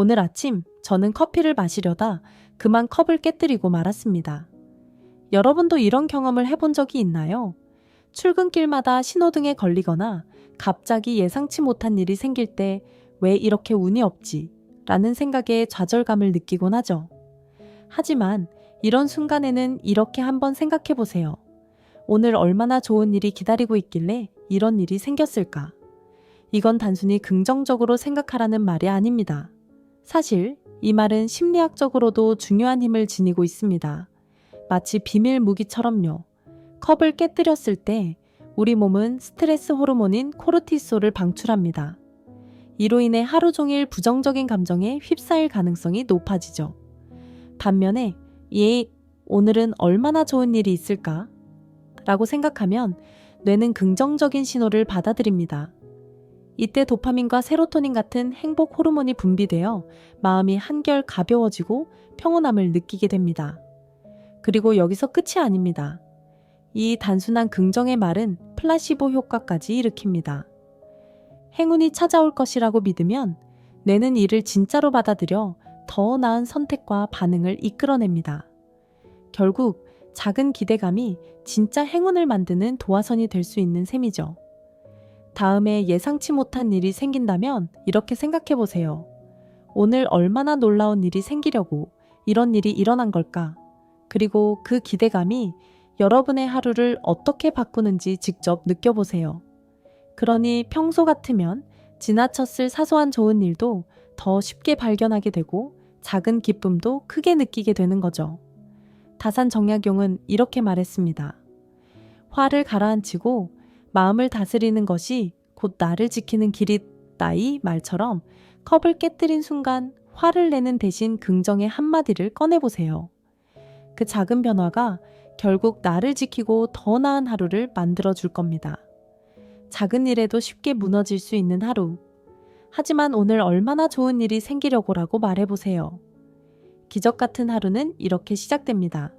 오늘 아침 저는 커피를 마시려다 그만 컵을 깨뜨리고 말았습니다. 여러분도 이런 경험을 해본 적이 있나요? 출근길마다 신호등에 걸리거나 갑자기 예상치 못한 일이 생길 때 왜 이렇게 운이 없지? 라는 생각에 좌절감을 느끼곤 하죠. 하지만 이런 순간에는 이렇게 한번 생각해 보세요. 오늘 얼마나 좋은 일이 기다리고 있길래 이런 일이 생겼을까? 이건 단순히 긍정적으로 생각하라는 말이 아닙니다. 사실 이 말은 심리학적으로도 중요한 힘을 지니고 있습니다. 마치 비밀 무기처럼요. 컵을 깨뜨렸을 때 우리 몸은 스트레스 호르몬인 코르티솔을 방출합니다. 이로 인해 하루 종일 부정적인 감정에 휩싸일 가능성이 높아지죠. 반면에 오늘은 얼마나 좋은 일이 있을까? 라고 생각하면 뇌는 긍정적인 신호를 받아들입니다. 이때 도파민과 세로토닌 같은 행복 호르몬이 분비되어 마음이 한결 가벼워지고 평온함을 느끼게 됩니다. 그리고 여기서 끝이 아닙니다. 이 단순한 긍정의 말은 플라시보 효과까지 일으킵니다. 행운이 찾아올 것이라고 믿으면 뇌는 이를 진짜로 받아들여 더 나은 선택과 반응을 이끌어냅니다. 결국 작은 기대감이 진짜 행운을 만드는 도화선이 될 수 있는 셈이죠. 다음에 예상치 못한 일이 생긴다면 이렇게 생각해 보세요. 오늘 얼마나 놀라운 일이 생기려고 이런 일이 일어난 걸까? 그리고 그 기대감이 여러분의 하루를 어떻게 바꾸는지 직접 느껴보세요. 그러니 평소 같으면 지나쳤을 사소한 좋은 일도 더 쉽게 발견하게 되고 작은 기쁨도 크게 느끼게 되는 거죠. 다산 정약용은 이렇게 말했습니다. 화를 가라앉히고 마음을 다스리는 것이 곧 나를 지키는 길이다이 말처럼 컵을 깨뜨린 순간 화를 내는 대신 긍정의 한마디를 꺼내보세요. 그 작은 변화가 결국 나를 지키고 더 나은 하루를 만들어줄 겁니다. 작은 일에도 쉽게 무너질 수 있는 하루. 하지만 오늘 얼마나 좋은 일이 생기려고라고 말해보세요. 기적 같은 하루는 이렇게 시작됩니다.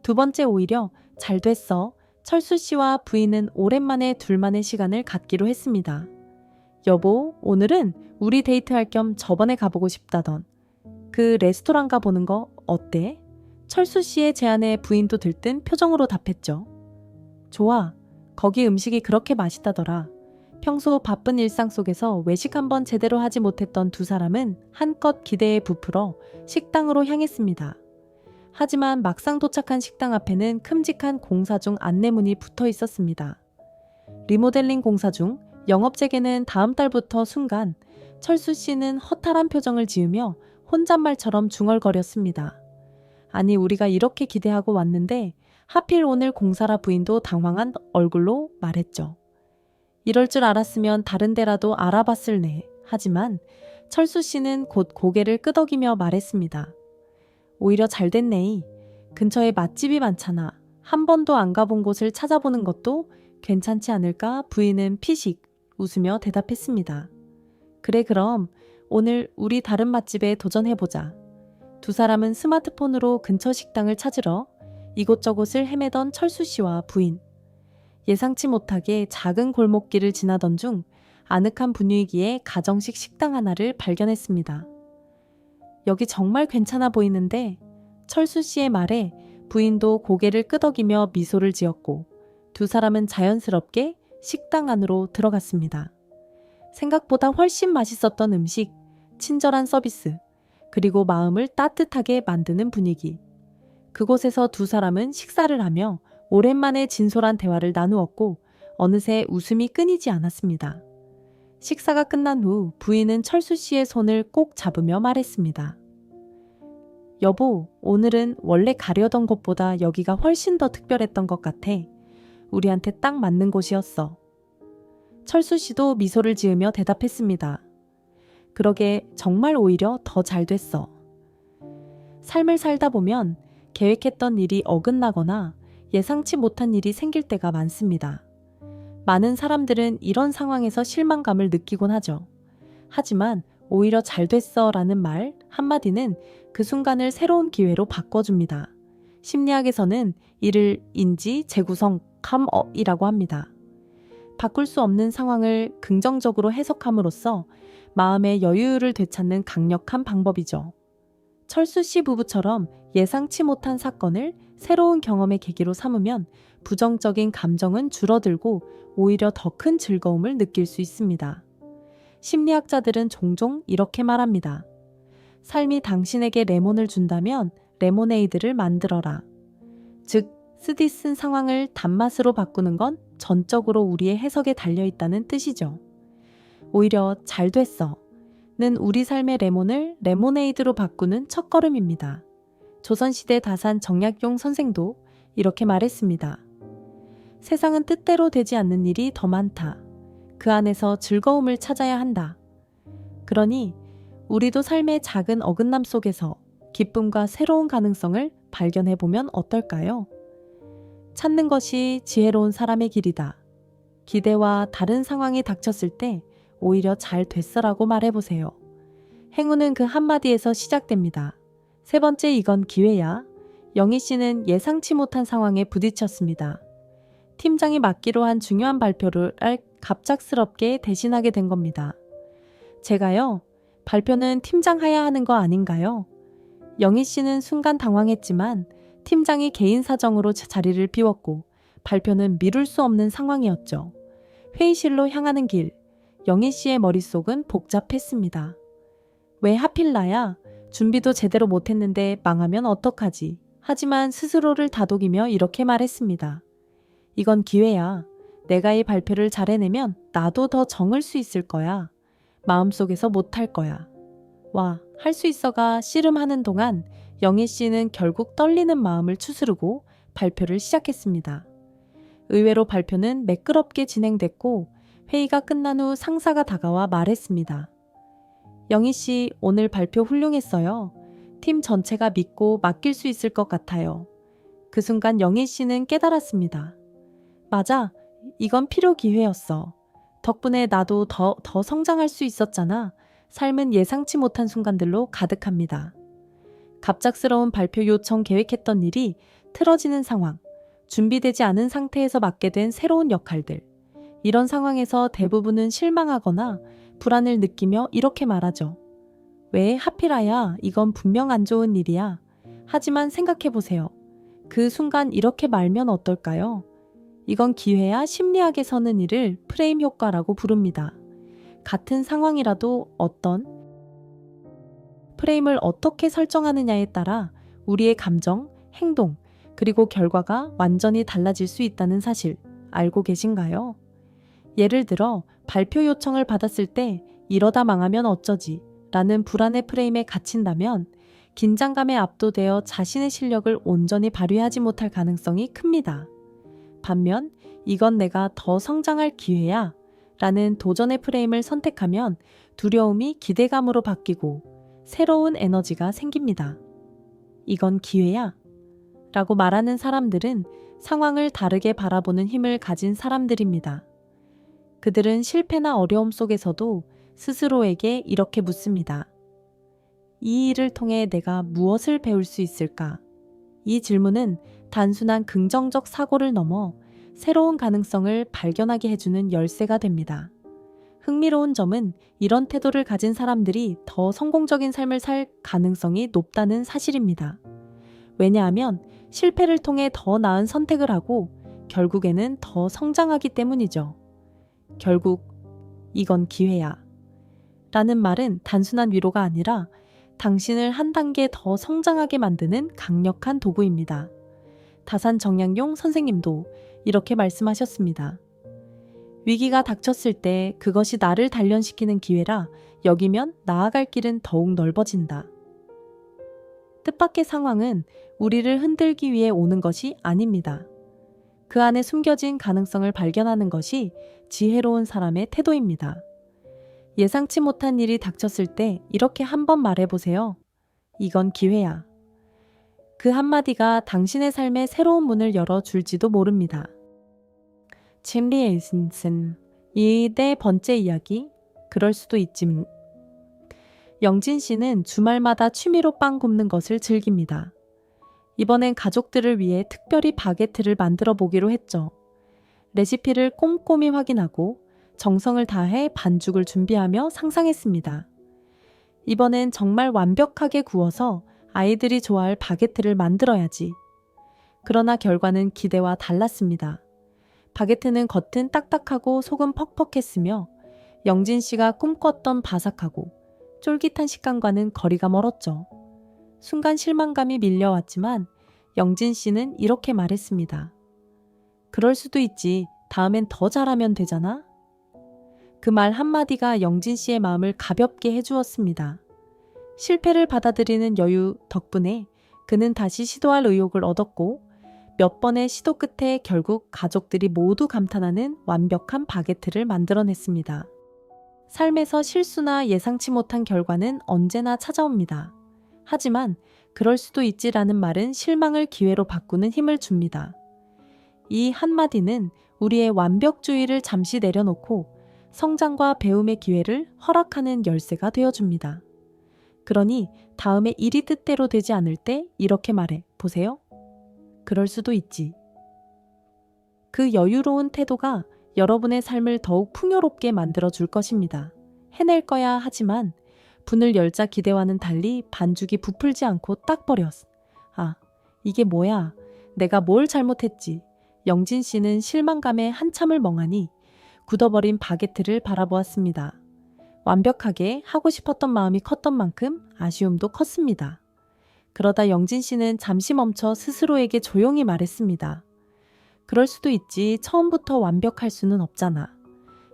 두 번째 오히려 잘 됐어. 철수 씨와 부인은 오랜만에 둘만의 시간을 갖기로 했습니다. 여보, 오늘은 우리 데이트할 겸 저번에 가보고 싶다던 그 레스토랑 가보는 거 어때? 철수 씨의 제안에 부인도 들뜬 표정으로 답했죠. 좋아. 거기 음식이 그렇게 맛있다더라. 평소 바쁜 일상 속에서 외식 한번 제대로 하지 못했던 두 사람은 한껏 기대에 부풀어 식당으로 향했습니다. 하지만 막상 도착한 식당 앞에는 큼직한 공사 중 안내문이 붙어 있었습니다. 리모델링 공사 중 영업재개는 다음 달부터 순간. 철수 씨는 허탈한 표정을 지으며 혼잣말처럼 중얼거렸습니다. 아니, 우리가 이렇게 기대하고 왔는데 하필 오늘 공사라. 부인도 당황한 얼굴로 말했죠. 이럴 줄 알았으면 다른 데라도 알아봤을 네. 하지만 철수 씨는 곧 고개를 끄덕이며 말했습니다. 오히려 잘 됐네. 근처에 맛집이 많잖아. 한 번도 안 가본 곳을 찾아보는 것도 괜찮지 않을까? 부인은 피식 웃으며 대답했습니다. 그래, 그럼 오늘 우리 다른 맛집에 도전해보자. 두 사람은 스마트폰으로 근처 식당을 찾으러 이곳저곳을 헤매던 철수 씨와 부인. 예상치 못하게 작은 골목길을 지나던 중 아늑한 분위기의 가정식 식당 하나를 발견했습니다. 여기 정말 괜찮아 보이는데. 철수 씨의 말에 부인도 고개를 끄덕이며 미소를 지었고 두 사람은 자연스럽게 식당 안으로 들어갔습니다. 생각보다 훨씬 맛있었던 음식, 친절한 서비스, 그리고 마음을 따뜻하게 만드는 분위기. 그곳에서 두 사람은 식사를 하며 오랜만에 진솔한 대화를 나누었고 어느새 웃음이 끊이지 않았습니다. 식사가 끝난 후 부인은 철수 씨의 손을 꼭 잡으며 말했습니다. 여보, 오늘은 원래 가려던 곳보다 여기가 훨씬 더 특별했던 것 같아. 우리한테 딱 맞는 곳이었어. 철수 씨도 미소를 지으며 대답했습니다. 그러게 정말 오히려 더 잘 됐어. 삶을 살다 보면 계획했던 일이 어긋나거나 예상치 못한 일이 생길 때가 많습니다. 많은 사람들은 이런 상황에서 실망감을 느끼곤 하죠. 하지만 오히려 잘 됐어 라는 말 한마디는 그 순간을 새로운 기회로 바꿔줍니다. 심리학에서는 이를 인지 재구성 캄업이라고 합니다. 바꿀 수 없는 상황을 긍정적으로 해석함으로써 마음의 여유를 되찾는 강력한 방법이죠. 철수 씨 부부처럼 예상치 못한 사건을 새로운 경험의 계기로 삼으면 부정적인 감정은 줄어들고 오히려 더 큰 즐거움을 느낄 수 있습니다. 심리학자들은 종종 이렇게 말합니다. 삶이 당신에게 레몬을 준다면 레모네이드를 만들어라. 즉, 쓰디쓴 상황을 단맛으로 바꾸는 건 전적으로 우리의 해석에 달려있다는 뜻이죠. 오히려 잘 됐어 는 우리 삶의 레몬을 레모네이드로 바꾸는 첫걸음입니다. 조선시대 다산 정약용 선생도 이렇게 말했습니다. 세상은 뜻대로 되지 않는 일이 더 많다. 그 안에서 즐거움을 찾아야 한다. 그러니 우리도 삶의 작은 어긋남 속에서 기쁨과 새로운 가능성을 발견해보면 어떨까요? 찾는 것이 지혜로운 사람의 길이다. 기대와 다른 상황이 닥쳤을 때 오히려 잘 됐어라고 말해보세요. 행운은 그 한마디에서 시작됩니다. 세 번째, 이건 기회야. 영희 씨는 예상치 못한 상황에 부딪혔습니다. 팀장이 맡기로 한 중요한 발표를 갑작스럽게 대신하게 된 겁니다. 제가요, 발표는 팀장 해야 하는 거 아닌가요? 영희 씨는 순간 당황했지만 팀장이 개인 사정으로 자리를 비웠고 발표는 미룰 수 없는 상황이었죠. 회의실로 향하는 길, 영희 씨의 머릿속은 복잡했습니다. 왜 하필 나야? 준비도 제대로 못했는데 망하면 어떡하지? 하지만 스스로를 다독이며 이렇게 말했습니다. 이건 기회야. 내가 이 발표를 잘 해내면 나도 더 정을 수 있을 거야. 마음속에서 못할 거야. 와, 할 수 있어가 씨름하는 동안 영희 씨는 결국 떨리는 마음을 추스르고 발표를 시작했습니다. 의외로 발표는 매끄럽게 진행됐고 회의가 끝난 후 상사가 다가와 말했습니다. 영희 씨, 오늘 발표 훌륭했어요. 팀 전체가 믿고 맡길 수 있을 것 같아요. 그 순간 영희 씨는 깨달았습니다. 맞아, 이건 필요 기회였어. 덕분에 나도 더 성장할 수 있었잖아. 삶은 예상치 못한 순간들로 가득합니다. 갑작스러운 발표 요청 계획했던 일이 틀어지는 상황, 준비되지 않은 상태에서 맡게 된 새로운 역할들. 이런 상황에서 대부분은 실망하거나 불안을 느끼며 이렇게 말하죠. 왜 하필이야? 이건 분명 안 좋은 일이야. 하지만 생각해보세요. 그 순간 이렇게 말면 어떨까요? 이건 기회야. 심리학에서는 이를 프레임 효과라고 부릅니다. 같은 상황이라도 어떤 프레임을 어떻게 설정하느냐에 따라 우리의 감정, 행동, 그리고 결과가 완전히 달라질 수 있다는 사실 알고 계신가요? 예를 들어 발표 요청을 받았을 때 이러다 망하면 어쩌지? 라는 불안의 프레임에 갇힌다면 긴장감에 압도되어 자신의 실력을 온전히 발휘하지 못할 가능성이 큽니다. 반면 이건 내가 더 성장할 기회야 라는 도전의 프레임을 선택하면 두려움이 기대감으로 바뀌고 새로운 에너지가 생깁니다. 이건 기회야 라고 말하는 사람들은 상황을 다르게 바라보는 힘을 가진 사람들입니다. 그들은 실패나 어려움 속에서도 스스로에게 이렇게 묻습니다. 이 일을 통해 내가 무엇을 배울 수 있을까? 이 질문은 단순한 긍정적 사고를 넘어 새로운 가능성을 발견하게 해주는 열쇠가 됩니다. 흥미로운 점은 이런 태도를 가진 사람들이 더 성공적인 삶을 살 가능성이 높다는 사실입니다. 왜냐하면 실패를 통해 더 나은 선택을 하고 결국에는 더 성장하기 때문이죠. 결국 이건 기회야 라는 말은 단순한 위로가 아니라 당신을 한 단계 더 성장하게 만드는 강력한 도구입니다. 다산 정약용 선생님도 이렇게 말씀하셨습니다. 위기가 닥쳤을 때 그것이 나를 단련시키는 기회라 여기면 나아갈 길은 더욱 넓어진다. 뜻밖의 상황은 우리를 흔들기 위해 오는 것이 아닙니다. 그 안에 숨겨진 가능성을 발견하는 것이 지혜로운 사람의 태도입니다. 예상치 못한 일이 닥쳤을 때 이렇게 한번 말해보세요. 이건 기회야. 그 한마디가 당신의 삶에 새로운 문을 열어줄지도 모릅니다. 침리에이슨 이 네 번째 이야기, 그럴 수도 있지. 영진 씨는 주말마다 취미로 빵 굽는 것을 즐깁니다. 이번엔 가족들을 위해 특별히 바게트를 만들어 보기로 했죠. 레시피를 꼼꼼히 확인하고 정성을 다해 반죽을 준비하며 상상했습니다. 이번엔 정말 완벽하게 구워서 아이들이 좋아할 바게트를 만들어야지. 그러나 결과는 기대와 달랐습니다. 바게트는 겉은 딱딱하고 속은 퍽퍽했으며 영진 씨가 꿈꿨던 바삭하고 쫄깃한 식감과는 거리가 멀었죠. 순간 실망감이 밀려왔지만 영진 씨는 이렇게 말했습니다. 그럴 수도 있지. 다음엔 더 잘하면 되잖아. 그 말 한마디가 영진 씨의 마음을 가볍게 해주었습니다. 실패를 받아들이는 여유 덕분에 그는 다시 시도할 의욕을 얻었고 몇 번의 시도 끝에 결국 가족들이 모두 감탄하는 완벽한 바게트를 만들어냈습니다. 삶에서 실수나 예상치 못한 결과는 언제나 찾아옵니다. 하지만 그럴 수도 있지라는 말은 실망을 기회로 바꾸는 힘을 줍니다. 이 한마디는 우리의 완벽주의를 잠시 내려놓고 성장과 배움의 기회를 허락하는 열쇠가 되어줍니다. 그러니 다음에 일이 뜻대로 되지 않을 때 이렇게 말해 보세요. 그럴 수도 있지. 그 여유로운 태도가 여러분의 삶을 더욱 풍요롭게 만들어줄 것입니다. 해낼 거야 하지만 분을 열자 기대와는 달리 반죽이 부풀지 않고 딱 버렸. 아, 이게 뭐야? 내가 뭘 잘못했지? 영진 씨는 실망감에 한참을 멍하니 굳어버린 바게트를 바라보았습니다. 완벽하게 하고 싶었던 마음이 컸던 만큼 아쉬움도 컸습니다. 그러다 영진 씨는 잠시 멈춰 스스로에게 조용히 말했습니다. 그럴 수도 있지. 처음부터 완벽할 수는 없잖아.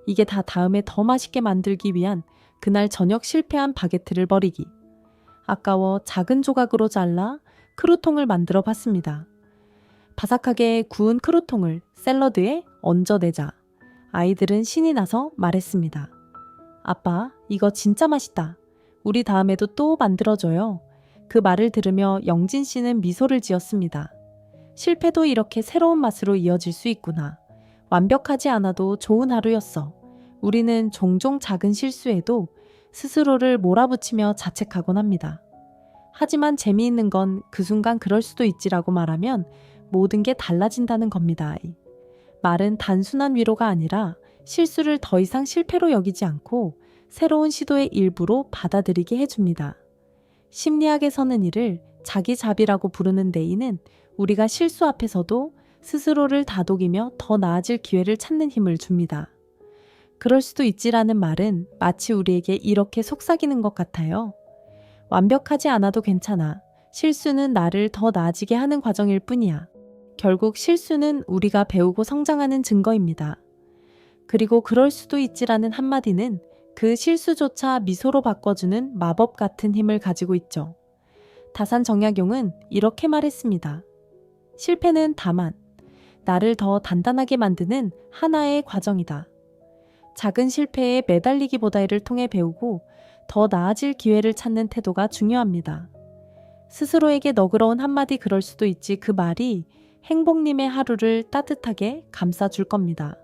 이게 다 다음에 더 맛있게 만들기 위한 그날 저녁 실패한 바게트를 버리기. 아까워 작은 조각으로 잘라 크루통을 만들어 봤습니다. 바삭하게 구운 크루통을 샐러드에 얹어내자 아이들은 신이 나서 말했습니다. 아빠, 이거 진짜 맛있다. 우리 다음에도 또 만들어줘요. 그 말을 들으며 영진 씨는 미소를 지었습니다. 실패도 이렇게 새로운 맛으로 이어질 수 있구나. 완벽하지 않아도 좋은 하루였어. 우리는 종종 작은 실수에도 스스로를 몰아붙이며 자책하곤 합니다. 하지만 재미있는 건 그 순간 그럴 수도 있지라고 말하면 모든 게 달라진다는 겁니다. 말은 단순한 위로가 아니라 실수를 더 이상 실패로 여기지 않고 새로운 시도의 일부로 받아들이게 해줍니다. 심리학에서는 이를 자기자비라고 부르는 데이는 우리가 실수 앞에서도 스스로를 다독이며 더 나아질 기회를 찾는 힘을 줍니다. 그럴 수도 있지라는 말은 마치 우리에게 이렇게 속삭이는 것 같아요. 완벽하지 않아도 괜찮아. 실수는 나를 더 나아지게 하는 과정일 뿐이야. 결국 실수는 우리가 배우고 성장하는 증거입니다. 그리고 그럴 수도 있지라는 한마디는 그 실수조차 미소로 바꿔주는 마법 같은 힘을 가지고 있죠. 다산 정약용은 이렇게 말했습니다. 실패는 다만 나를 더 단단하게 만드는 하나의 과정이다. 작은 실패에 매달리기보다 이를 통해 배우고 더 나아질 기회를 찾는 태도가 중요합니다. 스스로에게 너그러운 한마디 그럴 수도 있지 그 말이 행복님의 하루를 따뜻하게 감싸줄 겁니다.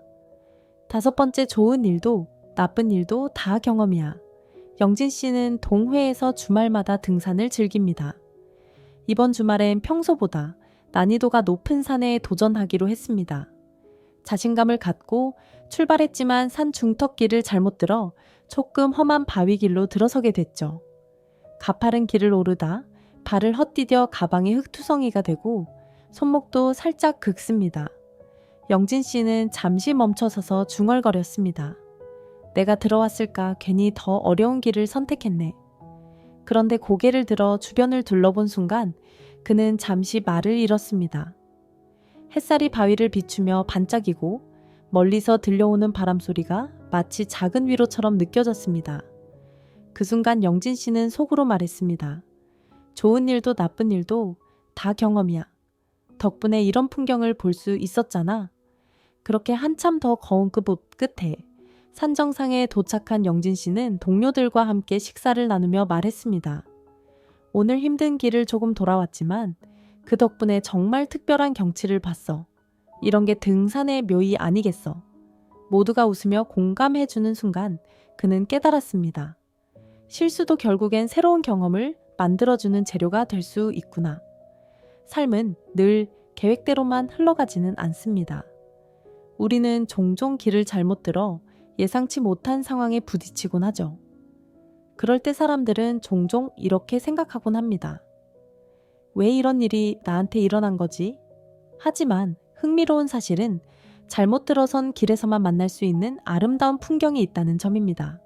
5번째 좋은 일도 나쁜 일도 다 경험이야. 영진 씨는 동회에서 주말마다 등산을 즐깁니다. 이번 주말엔 평소보다 난이도가 높은 산에 도전하기로 했습니다. 자신감을 갖고 출발했지만 산 중턱길을 잘못 들어 조금 험한 바위길로 들어서게 됐죠. 가파른 길을 오르다 발을 헛디뎌 가방이 흙투성이가 되고 손목도 살짝 긁습니다. 영진 씨는 잠시 멈춰서서 중얼거렸습니다. 내가 들어왔을까 괜히 더 어려운 길을 선택했네. 그런데 고개를 들어 주변을 둘러본 순간 그는 잠시 말을 잃었습니다. 햇살이 바위를 비추며 반짝이고 멀리서 들려오는 바람소리가 마치 작은 위로처럼 느껴졌습니다. 그 순간 영진 씨는 속으로 말했습니다. 좋은 일도 나쁜 일도 다 경험이야. 덕분에 이런 풍경을 볼 수 있었잖아. 그렇게 한참 더 거운 그 끝에 산 정상에 도착한 영진 씨는 동료들과 함께 식사를 나누며 말했습니다. 오늘 힘든 길을 조금 돌아왔지만 그 덕분에 정말 특별한 경치를 봤어. 이런 게 등산의 묘이 아니겠어. 모두가 웃으며 공감해주는 순간 그는 깨달았습니다. 실수도 결국엔 새로운 경험을 만들어주는 재료가 될 수 있구나. 삶은 늘 계획대로만 흘러가지는 않습니다. 우리는 종종 길을 잘못 들어 예상치 못한 상황에 부딪히곤 하죠. 그럴 때 사람들은 종종 이렇게 생각하곤 합니다. 왜 이런 일이 나한테 일어난 거지? 하지만 흥미로운 사실은 잘못 들어선 길에서만 만날 수 있는 아름다운 풍경이 있다는 점입니다.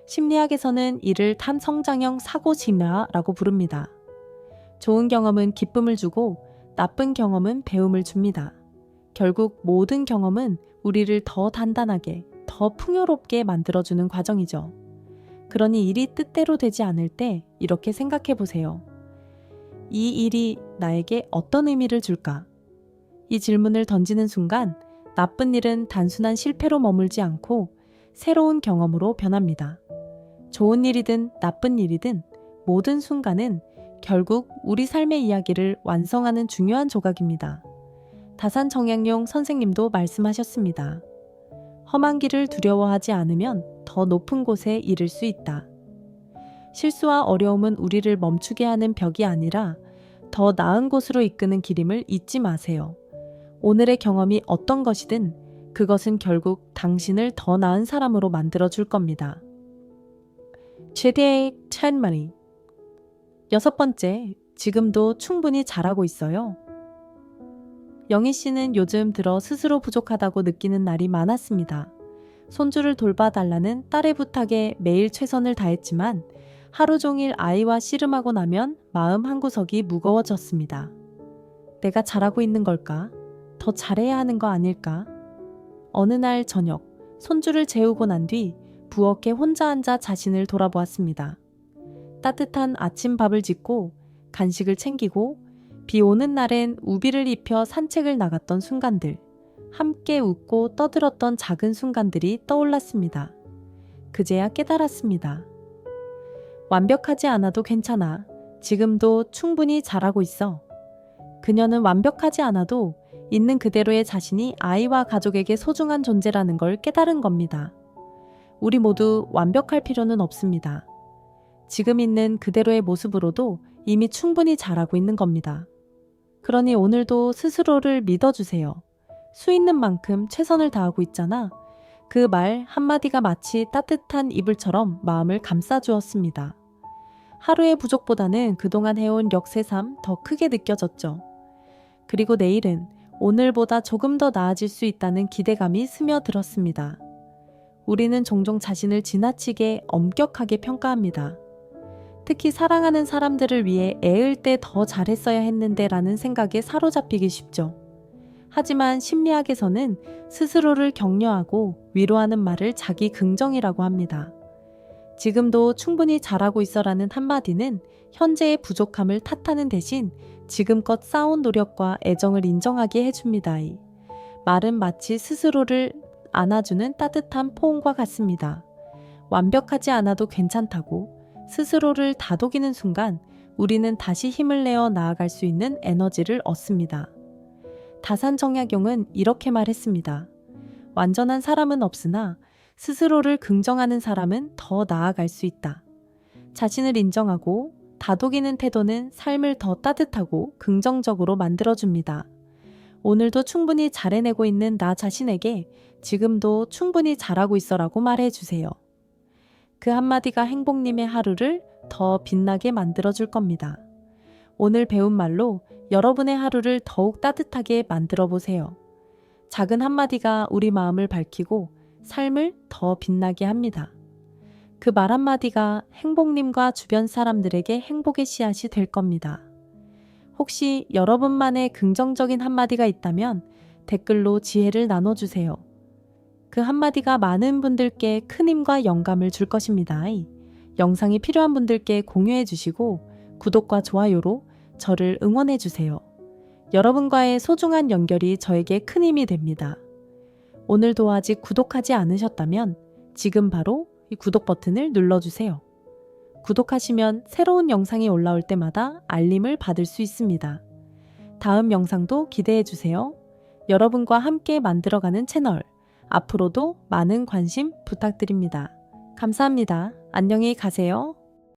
심리학에서는 이를 탄성장형 사고진화라고 부릅니다. 좋은 경험은 기쁨을 주고 나쁜 경험은 배움을 줍니다. 결국 모든 경험은 우리를 더 단단하게, 더 풍요롭게 만들어주는 과정이죠. 그러니 일이 뜻대로 되지 않을 때 이렇게 생각해 보세요. 이 일이 나에게 어떤 의미를 줄까? 이 질문을 던지는 순간 나쁜 일은 단순한 실패로 머물지 않고 새로운 경험으로 변합니다. 좋은 일이든 나쁜 일이든 모든 순간은 결국 우리 삶의 이야기를 완성하는 중요한 조각입니다. 다산정약용 선생님도 말씀하셨습니다. 험한 길을 두려워하지 않으면 더 높은 곳에 이를 수 있다. 실수와 어려움은 우리를 멈추게 하는 벽이 아니라 더 나은 곳으로 이끄는 길임을 잊지 마세요. 오늘의 경험이 어떤 것이든 그것은 결국 당신을 더 나은 사람으로 만들어 줄 겁니다. 최대의 찬마리. 6번째, 지금도 충분히 잘하고 있어요. 영희 씨는 요즘 들어 스스로 부족하다고 느끼는 날이 많았습니다. 손주를 돌봐달라는 딸의 부탁에 매일 최선을 다했지만 하루 종일 아이와 씨름하고 나면 마음 한구석이 무거워졌습니다. 내가 잘하고 있는 걸까? 더 잘해야 하는 거 아닐까? 어느 날 저녁, 손주를 재우고 난 뒤 부엌에 혼자 앉아 자신을 돌아보았습니다. 따뜻한 아침밥을 짓고 간식을 챙기고 비 오는 날엔 우비를 입혀 산책을 나갔던 순간들, 함께 웃고 떠들었던 작은 순간들이 떠올랐습니다. 그제야 깨달았습니다. 완벽하지 않아도 괜찮아. 지금도 충분히 잘하고 있어. 그녀는 완벽하지 않아도 있는 그대로의 자신이 아이와 가족에게 소중한 존재라는 걸 깨달은 겁니다. 우리 모두 완벽할 필요는 없습니다. 지금 있는 그대로의 모습으로도 이미 충분히 잘하고 있는 겁니다. 그러니 오늘도 스스로를 믿어주세요. 수 있는 만큼 최선을 다하고 있잖아. 그 말 한마디가 마치 따뜻한 이불처럼 마음을 감싸주었습니다. 하루의 부족보다는 그동안 해온 역새삼 더 크게 느껴졌죠. 그리고 내일은 오늘보다 조금 더 나아질 수 있다는 기대감이 스며들었습니다. 우리는 종종 자신을 지나치게 엄격하게 평가합니다. 특히 사랑하는 사람들을 위해 애을 때 더 잘했어야 했는데 라는 생각에 사로잡히기 쉽죠. 하지만 심리학에서는 스스로를 격려하고 위로하는 말을 자기 긍정이라고 합니다. 지금도 충분히 잘하고 있어라는 한마디는 현재의 부족함을 탓하는 대신 지금껏 쌓아온 노력과 애정을 인정하게 해줍니다. 말은 마치 스스로를 안아주는 따뜻한 포옹과 같습니다. 완벽하지 않아도 괜찮다고 스스로를 다독이는 순간 우리는 다시 힘을 내어 나아갈 수 있는 에너지를 얻습니다. 다산정약용은 이렇게 말했습니다. 완전한 사람은 없으나 스스로를 긍정하는 사람은 더 나아갈 수 있다. 자신을 인정하고 다독이는 태도는 삶을 더 따뜻하고 긍정적으로 만들어줍니다. 오늘도 충분히 잘해내고 있는 나 자신에게 지금도 충분히 잘하고 있어라고 말해주세요. 그 한마디가 행복님의 하루를 더 빛나게 만들어줄 겁니다. 오늘 배운 말로 여러분의 하루를 더욱 따뜻하게 만들어 보세요. 작은 한마디가 우리 마음을 밝히고 삶을 더 빛나게 합니다. 그 말 한마디가 행복님과 주변 사람들에게 행복의 씨앗이 될 겁니다. 혹시 여러분만의 긍정적인 한마디가 있다면 댓글로 지혜를 나눠주세요. 그 한마디가 많은 분들께 큰 힘과 영감을 줄 것입니다. 영상이 필요한 분들께 공유해 주시고 구독과 좋아요로 저를 응원해 주세요. 여러분과의 소중한 연결이 저에게 큰 힘이 됩니다. 오늘도 아직 구독하지 않으셨다면 지금 바로 이 구독 버튼을 눌러주세요. 구독하시면 새로운 영상이 올라올 때마다 알림을 받을 수 있습니다. 다음 영상도 기대해 주세요. 여러분과 함께 만들어가는 채널, 앞으로도 많은 관심 부탁드립니다. 감사합니다. 안녕히 가세요.